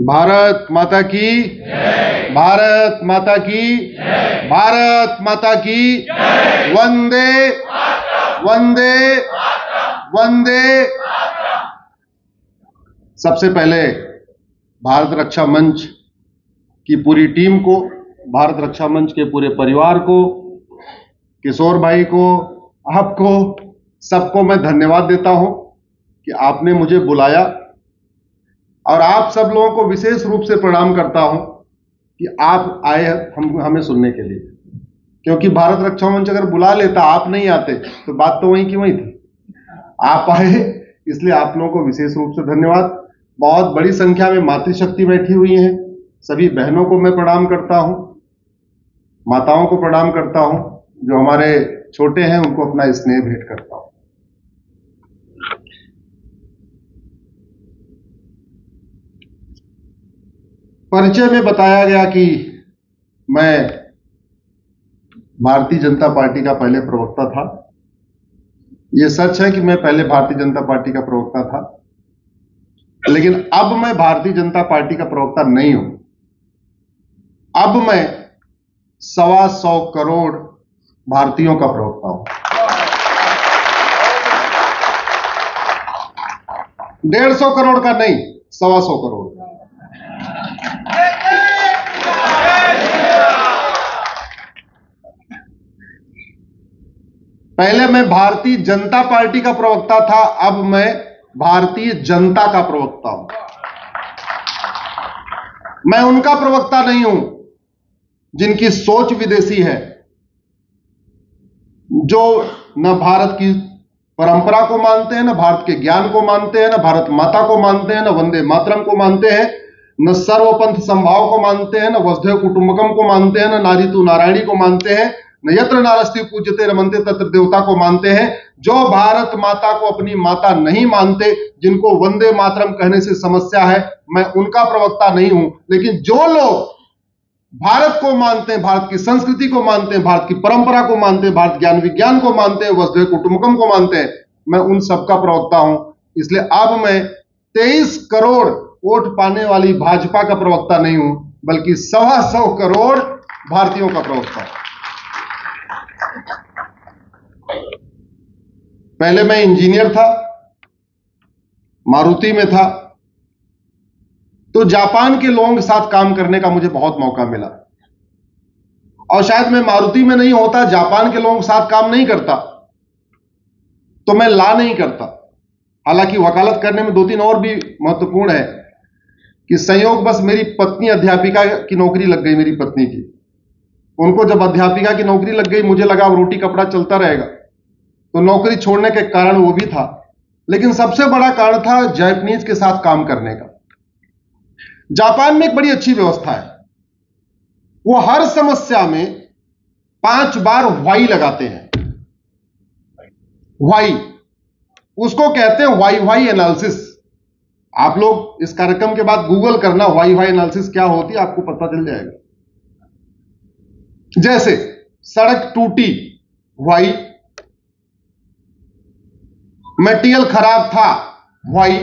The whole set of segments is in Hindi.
भारत माता की जय। भारत माता की जय। भारत माता की जय। वंदे वंदे वंदे। सबसे पहले भारत रक्षा मंच की पूरी टीम को, भारत रक्षा मंच के पूरे परिवार को, किशोर भाई को, आपको सबको मैं धन्यवाद देता हूं कि आपने मुझे बुलाया, और आप सब लोगों को विशेष रूप से प्रणाम करता हूं कि आप आए हमें सुनने के लिए। क्योंकि भारत रक्षा मंच अगर बुला लेता, आप नहीं आते, तो बात तो वहीं की वहीं थी। आप आए, इसलिए आप लोगों को विशेष रूप से धन्यवाद। बहुत बड़ी संख्या में मातृशक्ति बैठी हुई हैं, सभी बहनों को मैं प्रणाम करता हूं, माताओं को प्रणाम करता हूं, जो हमारे छोटे हैं उनको अपना स्नेह भेंट करता हूं। परिचय में बताया गया कि मैं भारतीय जनता पार्टी का पहले प्रवक्ता था। यह सच है कि मैं पहले भारतीय जनता पार्टी का प्रवक्ता था, लेकिन अब मैं भारतीय जनता पार्टी का प्रवक्ता नहीं हूं। अब मैं 125 करोड़ भारतीयों का प्रवक्ता हूं। 150 करोड़ का नहीं, 125 करोड़। पहले मैं भारतीय जनता पार्टी का प्रवक्ता था, अब मैं भारतीय जनता का प्रवक्ता हूं। मैं उनका प्रवक्ता नहीं हूं जिनकी सोच विदेशी है, जो न भारत की परंपरा को मानते हैं, न भारत के ज्ञान को मानते हैं, न भारत माता को मानते हैं, न वंदे मातरम को मानते हैं, न सर्वपंथ संभाव को मानते हैं, न वसुधैव कुटुंबकम को मानते हैं, न नारी तू नारायणी को मानते हैं, न यत्र नारस्ति पूज्यते रमन्ते तत्र देवता को मानते हैं। जो भारत माता को अपनी माता नहीं मानते, जिनको वंदे मातरम कहने से समस्या है, मैं उनका प्रवक्ता नहीं हूं। लेकिन जो लोग भारत को मानते हैं, भारत की संस्कृति को मानते हैं, भारत की परंपरा को मानते हैं, भारत ज्ञान विज्ञान को मानते हैं, वसुधैव कुटुंबकम को मानते हैं, मैं उन सबका प्रवक्ता हूं। इसलिए अब मैं 23 करोड़ वोट पाने वाली भाजपा का प्रवक्ता नहीं हूं, बल्कि 125 करोड़ भारतीयों का प्रवक्ता हूं। पहले मैं इंजीनियर था, मारुति में था, तो जापान के लोगों के साथ काम करने का मुझे बहुत मौका मिला, और शायद मैं मारुति में नहीं होता, जापान के लोगों के साथ काम नहीं करता, तो मैं ला नहीं करता। हालांकि वकालत करने में 2-3 और भी महत्वपूर्ण है कि संयोग बस मेरी पत्नी अध्यापिका की नौकरी लग गई, मेरी पत्नी की। उनको जब अध्यापिका की नौकरी लग गई, मुझे लगा अब रोटी कपड़ा चलता रहेगा, तो नौकरी छोड़ने के कारण वो भी था। लेकिन सबसे बड़ा कारण था जापानीज के साथ काम करने का। जापान में एक बड़ी अच्छी व्यवस्था है, वो हर समस्या में 5 बार व्हाई लगाते हैं। व्हाई, उसको कहते हैं वाई वाई एनालिसिस। आप लोग इस कार्यक्रम के बाद गूगल करना वाई वाई एनालिसिस क्या होती है, आपको पता चल जाएगा। जैसे सड़क टूटी, व्हाई। मटेरियल खराब था, व्हाई।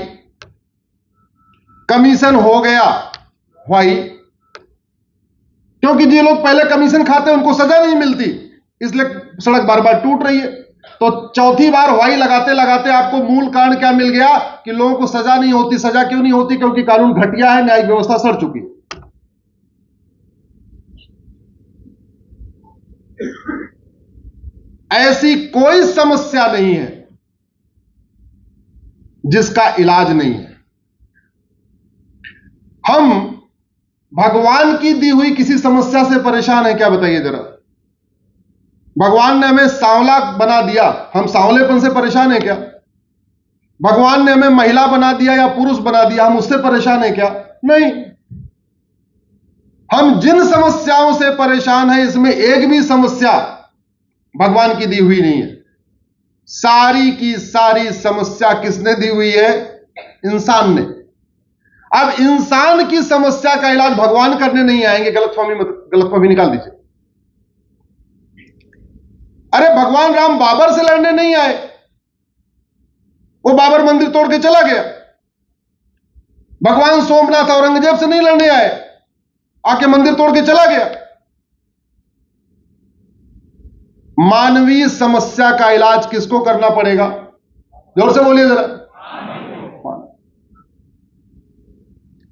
कमीशन हो गया, व्हाई। क्योंकि जो लोग पहले कमीशन खाते हैं उनको सजा नहीं मिलती, इसलिए सड़क बार बार टूट रही है। तो चौथी बार व्हाई लगाते लगाते आपको मूल कारण क्या मिल गया कि लोगों को सजा नहीं होती। सजा क्यों नहीं होती? क्योंकि कानून घटिया है, न्यायिक व्यवस्था सड़ चुकी है। ऐसी कोई समस्या नहीं है जिसका इलाज नहीं है। हम भगवान की दी हुई किसी समस्या से परेशान है क्या? बताइए जरा। भगवान ने हमें सांवला बना दिया, हम सांवलेपन से परेशान है क्या? भगवान ने हमें महिला बना दिया या पुरुष बना दिया, हम उससे परेशान है क्या? नहीं। हम जिन समस्याओं से परेशान हैं, इसमें एक भी समस्या भगवान की दी हुई नहीं है। सारी की सारी समस्या किसने दी हुई है? इंसान ने। अब इंसान की समस्या का इलाज भगवान करने नहीं आएंगे, गलतफहमी निकाल दीजिए। अरे भगवान राम बाबर से लड़ने नहीं आए, वो बाबर मंदिर तोड़ के चला गया। भगवान सोमनाथ औरंगजेब से नहीं लड़ने आए, आके मंदिर तोड़ के चला गया। मानवीय समस्या का इलाज किसको करना पड़ेगा? जोर से बोलिए जरा।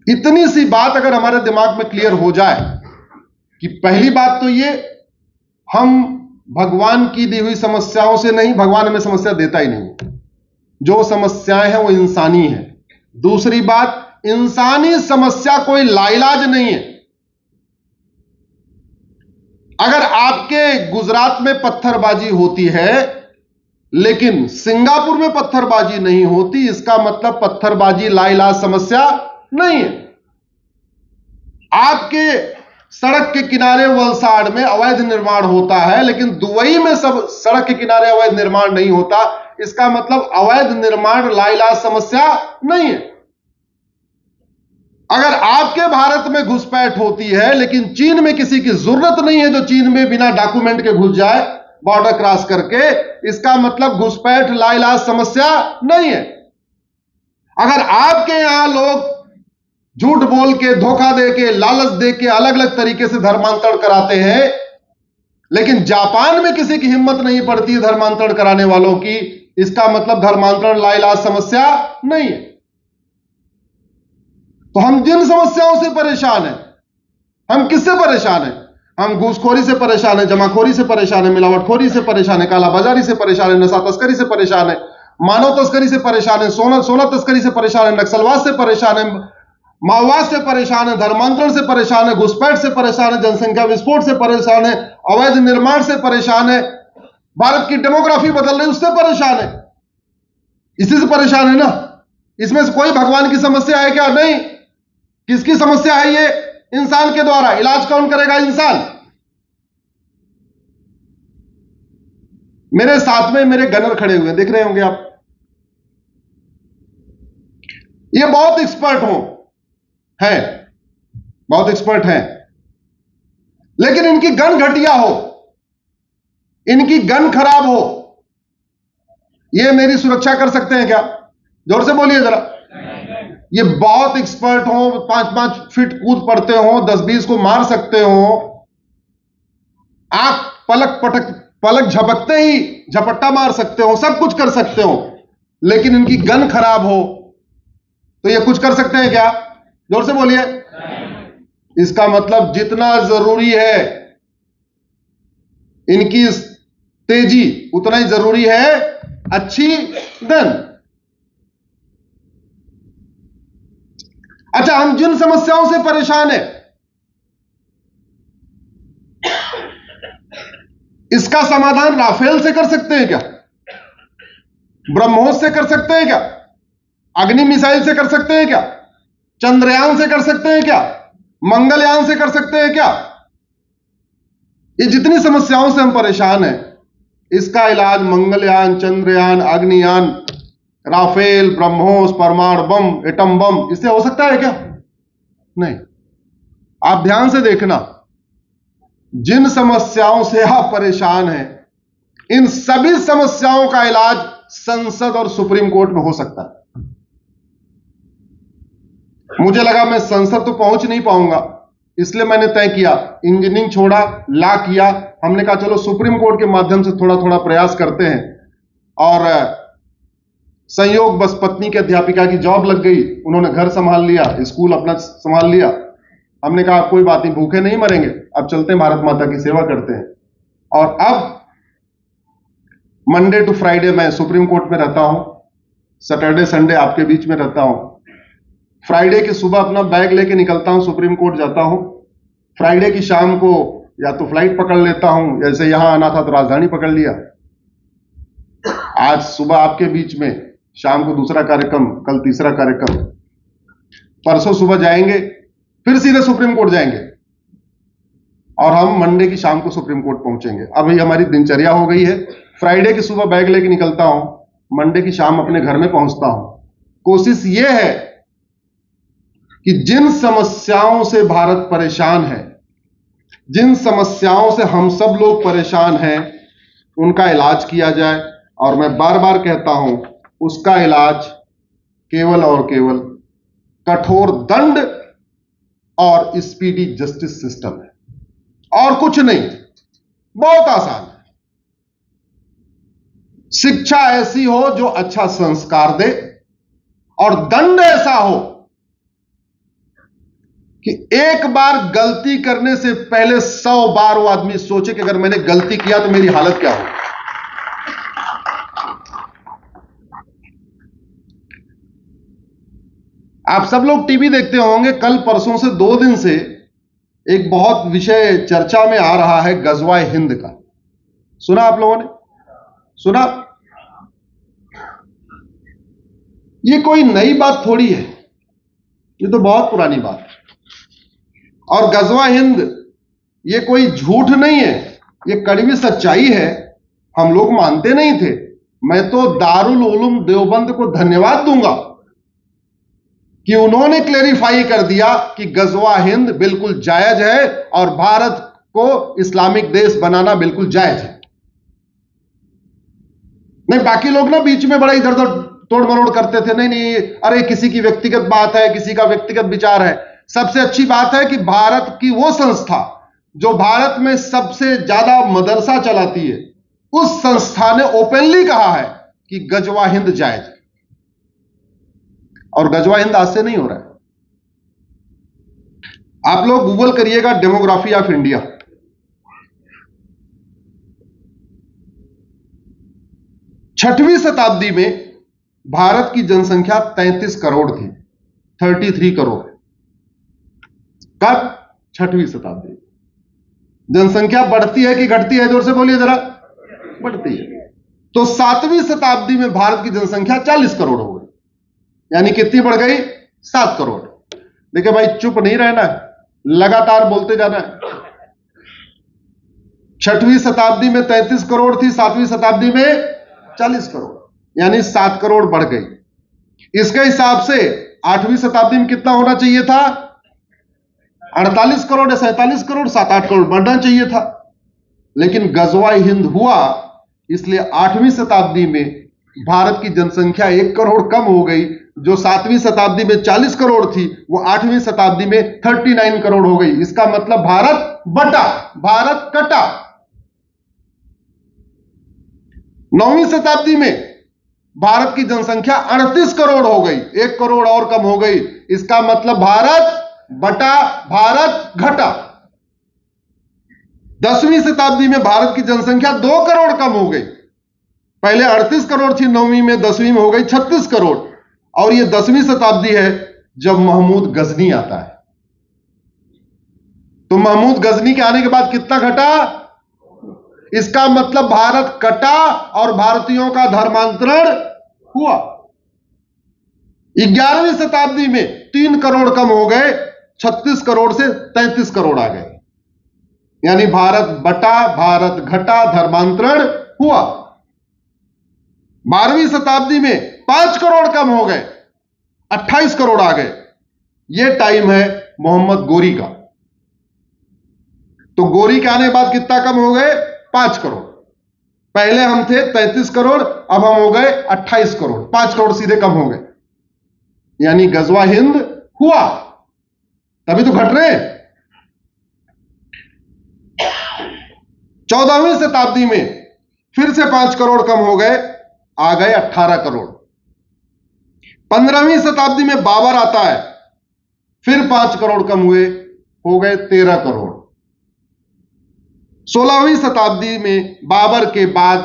इतनी सी बात अगर हमारे दिमाग में क्लियर हो जाए कि पहली बात तो ये, हम भगवान की दी हुई समस्याओं से नहीं, भगवान हमें समस्या देता ही नहीं, जो समस्याएं हैं वो इंसानी है। दूसरी बात, इंसानी समस्या कोई लाइलाज नहीं है। अगर आपके गुजरात में पत्थरबाजी होती है लेकिन सिंगापुर में पत्थरबाजी नहीं होती, इसका मतलब पत्थरबाजी लाइलाज समस्या नहीं है। आपके सड़क के किनारे वलसाड़ में अवैध निर्माण होता है लेकिन दुबई में सब सड़क के किनारे अवैध निर्माण नहीं होता, इसका मतलब अवैध निर्माण लाइलाज समस्या नहीं है। अगर आपके भारत में घुसपैठ होती है लेकिन चीन में किसी की जरूरत नहीं है जो चीन में बिना डॉक्यूमेंट के घुस जाए बॉर्डर क्रॉस करके, इसका मतलब घुसपैठ लाइलाज समस्या नहीं है। अगर आपके यहां लोग झूठ बोल के, धोखा दे के, लालच दे के अलग अलग तरीके से धर्मांतरण कराते हैं लेकिन जापान में किसी की हिम्मत नहीं पड़ती है धर्मांतरण कराने वालों की, इसका मतलब धर्मांतरण लाइलाज समस्या नहीं है। तो हम जिन समस्याओं से परेशान हैं, हम किससे परेशान हैं? हम घूसखोरी से परेशान है, जमाखोरी से परेशान है, मिलावटखोरी से परेशान है, कालाबाजारी से परेशान है, नशा तस्करी से परेशान है, मानव तस्करी से परेशान है, सोना तस्करी से परेशान है, नक्सलवाद से परेशान है, माओवाद से परेशान है, धर्मांतरण से परेशान है, घुसपैठ से परेशान है, जनसंख्या विस्फोट से परेशान है, अवैध निर्माण से परेशान है, भारत की डेमोग्राफी बदल रही उससे परेशान है। इसी से परेशान है ना। इसमें से कोई भगवान की समस्या है क्या? नहीं। किसकी समस्या है ये? इंसान के द्वारा। इलाज कौन करेगा? इंसान। मेरे साथ में मेरे गनर खड़े हुए देख रहे होंगे आप, ये बहुत एक्सपर्ट है, बहुत एक्सपर्ट हैं, लेकिन इनकी गन घटिया हो, इनकी गन खराब हो, ये मेरी सुरक्षा कर सकते हैं क्या? जोर से बोलिए जरा। ये बहुत एक्सपर्ट हो, 5-5 फीट कूद पड़ते हो, 10-20 को मार सकते हो, आंख पलक झपकते ही झपट्टा मार सकते हो, सब कुछ कर सकते हो, लेकिन इनकी गन खराब हो तो ये कुछ कर सकते हैं क्या? जोर से बोलिए। इसका मतलब जितना जरूरी है इनकी तेजी, उतना ही जरूरी है अच्छी गन। अच्छा, हम जिन समस्याओं से परेशान है, इसका समाधान राफेल से कर सकते हैं क्या? ब्रह्मोस से कर सकते हैं क्या? अग्नि मिसाइल से कर सकते हैं क्या? चंद्रयान से कर सकते हैं क्या? मंगलयान से कर सकते हैं क्या? ये जितनी समस्याओं से हम परेशान हैं, इसका इलाज मंगलयान, चंद्रयान, अग्नियान, राफेल, ब्रह्मोस, परमाणु बम, एटम बम, इससे हो सकता है क्या? नहीं। आप ध्यान से देखना, जिन समस्याओं से आप परेशान हैं, इन सभी समस्याओं का इलाज संसद और सुप्रीम कोर्ट में हो सकता है। मुझे लगा मैं संसद तो पहुंच नहीं पाऊंगा, इसलिए मैंने तय किया, इंजीनियरिंग छोड़ा, लॉ किया, हमने कहा चलो सुप्रीम कोर्ट के माध्यम से थोड़ा थोड़ा प्रयास करते हैं। और संयोग बस पत्नी के अध्यापिका की जॉब लग गई, उन्होंने घर संभाल लिया, स्कूल अपना संभाल लिया। हमने कहा कोई बात नहीं, भूखे नहीं मरेंगे, अब चलते हैं भारत माता की सेवा करते हैं। और अब मंडे टू फ्राइडे मैं सुप्रीम कोर्ट में रहता हूं, सैटरडे संडे आपके बीच में रहता हूं। फ्राइडे की सुबह अपना बैग लेके निकलता हूं, सुप्रीम कोर्ट जाता हूं। फ्राइडे की शाम को या तो फ्लाइट पकड़ लेता हूं, जैसे यहां आना था तो राजधानी पकड़ लिया। आज सुबह आपके बीच में, शाम को दूसरा कार्यक्रम, कल तीसरा कार्यक्रम, परसों सुबह जाएंगे, फिर सीधे सुप्रीम कोर्ट जाएंगे और हम मंडे की शाम को सुप्रीम कोर्ट पहुंचेंगे। अब ये हमारी दिनचर्या हो गई है। फ्राइडे की सुबह बैग लेके निकलता हूं, मंडे की शाम अपने घर में पहुंचता हूं। कोशिश यह है कि जिन समस्याओं से भारत परेशान है, जिन समस्याओं से हम सब लोग परेशान हैं, उनका इलाज किया जाए। और मैं बार बार कहता हूं, उसका इलाज केवल और केवल कठोर दंड और स्पीडी जस्टिस सिस्टम है, और कुछ नहीं। बहुत आसान है। शिक्षा ऐसी हो जो अच्छा संस्कार दे, और दंड ऐसा हो कि एक बार गलती करने से पहले 100 बार वो आदमी सोचे कि अगर मैंने गलती किया तो मेरी हालत क्या हो। आप सब लोग टीवी देखते होंगे, कल परसों से 2 दिन से एक बहुत विषय चर्चा में आ रहा है, गजवा हिंद का। सुना आप लोगों ने? सुना? ये कोई नई बात थोड़ी है, ये तो बहुत पुरानी बात है। और गजवा हिंद ये कोई झूठ नहीं है, ये कड़वी सच्चाई है। हम लोग मानते नहीं थे। मैं तो दारुल उलूम देवबंद को धन्यवाद दूंगा कि उन्होंने क्लेरिफाई कर दिया कि गजवा हिंद बिल्कुल जायज है और भारत को इस्लामिक देश बनाना बिल्कुल जायज है। नहीं, बाकी लोग ना बीच में बड़ा इधर उधर तोड़ मरोड़ करते थे। नहीं नहीं, अरे किसी की व्यक्तिगत बात है, किसी का व्यक्तिगत विचार है। सबसे अच्छी बात है कि भारत की वो संस्था जो भारत में सबसे ज्यादा मदरसा चलाती है, उस संस्था ने ओपनली कहा है कि गजवा हिंद जायज है। और गजवा हिंद आज से नहीं हो रहा है। आप लोग गूगल करिएगा डेमोग्राफी ऑफ इंडिया। छठवीं शताब्दी में भारत की जनसंख्या 33 करोड़ थी, 33 करोड़। कब? छठवीं शताब्दी। जनसंख्या बढ़ती है कि घटती है? जोर से बोलिए जरा। बढ़ती है। तो 7वीं शताब्दी में भारत की जनसंख्या 40 करोड़ हो गई। यानी कितनी बढ़ गई? 7 करोड़। देखिए भाई, चुप नहीं रहना है, लगातार बोलते जाना है। छठवीं शताब्दी में 33 करोड़ थी, 7वीं शताब्दी में 40 करोड़, यानी 7 करोड़ बढ़ गई। इसके हिसाब से 8वीं शताब्दी में कितना होना चाहिए था? 48 करोड़ या 47 करोड़, 7-8 करोड़ बढ़ना चाहिए था। लेकिन गजवा हिंद हुआ, इसलिए 8वीं शताब्दी में भारत की जनसंख्या 1 करोड़ कम हो गई। जो 7वीं शताब्दी में 40 करोड़ थी, वो 8वीं शताब्दी में 39 करोड़ हो गई। इसका मतलब भारत बटा, भारत कटा। 9वीं शताब्दी में भारत की जनसंख्या 38 करोड़ हो गई, 1 करोड़ और कम हो गई। इसका मतलब भारत बटा, भारत घटा। 10वीं शताब्दी में भारत की जनसंख्या 2 करोड़ कम हो गई। पहले 38 करोड़ थी 9वीं में, 10वीं में हो गई 36 करोड़। और यह 10वीं शताब्दी है जब महमूद गजनी आता है। तो महमूद गजनी के आने के बाद कितना घटा? इसका मतलब भारत कटा और भारतीयों का धर्मांतरण हुआ। 11वीं शताब्दी में 3 करोड़ कम हो गए, 36 करोड़ से 33 करोड़ आ गए। यानी भारत बटा, भारत घटा, धर्मांतरण हुआ। 12वीं शताब्दी में 5 करोड़ कम हो गए, 28 करोड़ आ गए। यह टाइम है मोहम्मद गोरी का। तो गोरी के आने के बाद कितना कम हो गए? 5 करोड़। पहले हम थे 33 करोड़, अब हम हो गए 28 करोड़। 5 करोड़ सीधे कम हो गए। यानी गजवा हिंद हुआ, तभी तो घट रहे। 14वीं शताब्दी में फिर से 5 करोड़ कम हो गए, आ गए 18 करोड़। 15वीं शताब्दी में बाबर आता है, फिर 5 करोड़ कम हुए, हो गए 13 करोड़। 16वीं शताब्दी में बाबर के बाद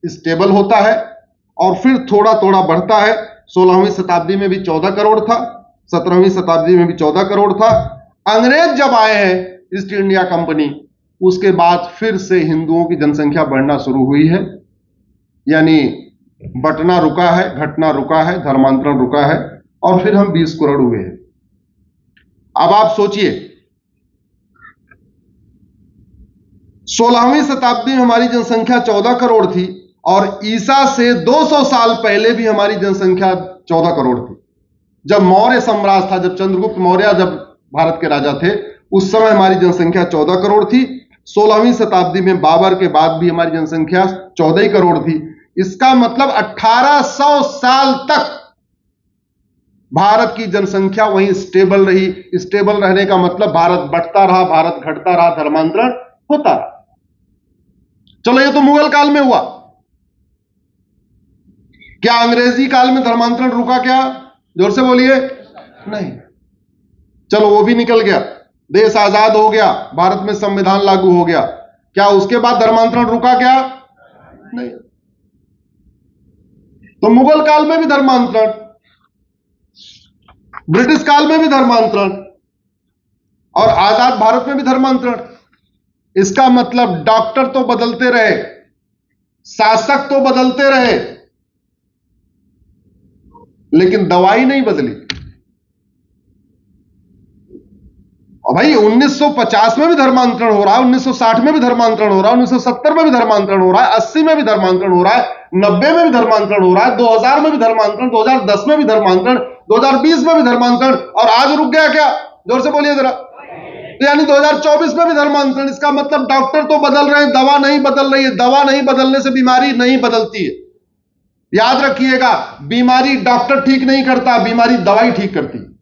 स्टेबल होता है और फिर थोड़ा थोड़ा बढ़ता है। 16वीं शताब्दी में भी 14 करोड़ था, 17वीं शताब्दी में भी 14 करोड़ था। अंग्रेज जब आए हैं, ईस्ट इंडिया कंपनी, उसके बाद फिर से हिंदुओं की जनसंख्या बढ़ना शुरू हुई है। यानी बटना रुका है, घटना रुका है, धर्मांतरण रुका है, और फिर हम 20 करोड़ हुए हैं। अब आप सोचिए, 16वीं शताब्दी में हमारी जनसंख्या 14 करोड़ थी और ईसा से 200 साल पहले भी हमारी जनसंख्या 14 करोड़ थी। जब मौर्य साम्राज्य था, जब चंद्रगुप्त मौर्य जब भारत के राजा थे, उस समय हमारी जनसंख्या 14 करोड़ थी। 16वीं शताब्दी में बाबर के बाद भी हमारी जनसंख्या 14 ही करोड़ थी। इसका मतलब 1800 साल तक भारत की जनसंख्या वहीं स्टेबल रही। स्टेबल रहने का मतलब भारत बढ़ता रहा, भारत घटता रहा, धर्मांतरण होता रहा। चलो ये तो मुगल काल में हुआ। क्या अंग्रेजी काल में धर्मांतरण रुका? क्या जोर से बोलिए। नहीं। चलो वो भी निकल गया, देश आजाद हो गया, भारत में संविधान लागू हो गया। क्या उसके बाद धर्मांतरण रुका? क्या नहीं। तो मुगल काल में भी धर्मांतरण, ब्रिटिश काल में भी धर्मांतरण और आजाद भारत में भी धर्मांतरण। इसका मतलब डॉक्टर तो बदलते रहे, शासक तो बदलते रहे, लेकिन दवाई नहीं बदली। और भाई 1950 में भी धर्मांतरण हो रहा है, 1960 में भी धर्मांतरण हो रहा है, 1970 में भी धर्मांतरण हो रहा है, 80 में भी धर्मांतरण हो रहा है, 90 में भी धर्मांतरण हो रहा है, 2000 में भी धर्मांतरण, 2010 में भी धर्मांतरण, 2020 में भी धर्मांतरण, और आज रुक गया क्या? जोर से बोलिए जरा। तो यानी 2024 में भी धर्मांतरण। इसका मतलब डॉक्टर तो बदल रहे हैं, दवा नहीं बदल रही है। दवा नहीं बदलने से बीमारी नहीं बदलती है। याद रखिएगा, बीमारी डॉक्टर ठीक नहीं करता, बीमारी दवाई ठीक करती है।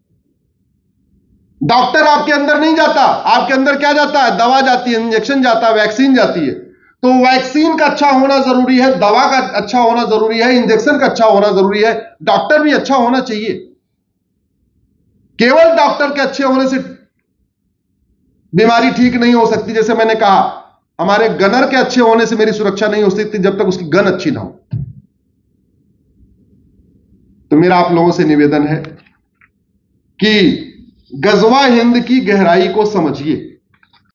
डॉक्टर आपके अंदर नहीं जाता, आपके अंदर क्या जाता है? दवा जाती है, इंजेक्शन जाता है, वैक्सीन जाती है। तो वैक्सीन का अच्छा होना जरूरी है, दवा का अच्छा होना जरूरी है, इंजेक्शन का अच्छा होना जरूरी है, डॉक्टर भी अच्छा होना चाहिए। केवल डॉक्टर के अच्छे होने से बीमारी ठीक नहीं हो सकती। जैसे मैंने कहा, हमारे गनर के अच्छे होने से मेरी सुरक्षा नहीं हो सकती जब तक उसकी गन अच्छी ना हो। तो मेरा आप लोगों से निवेदन है कि गज़वा हिंद की गहराई को समझिए।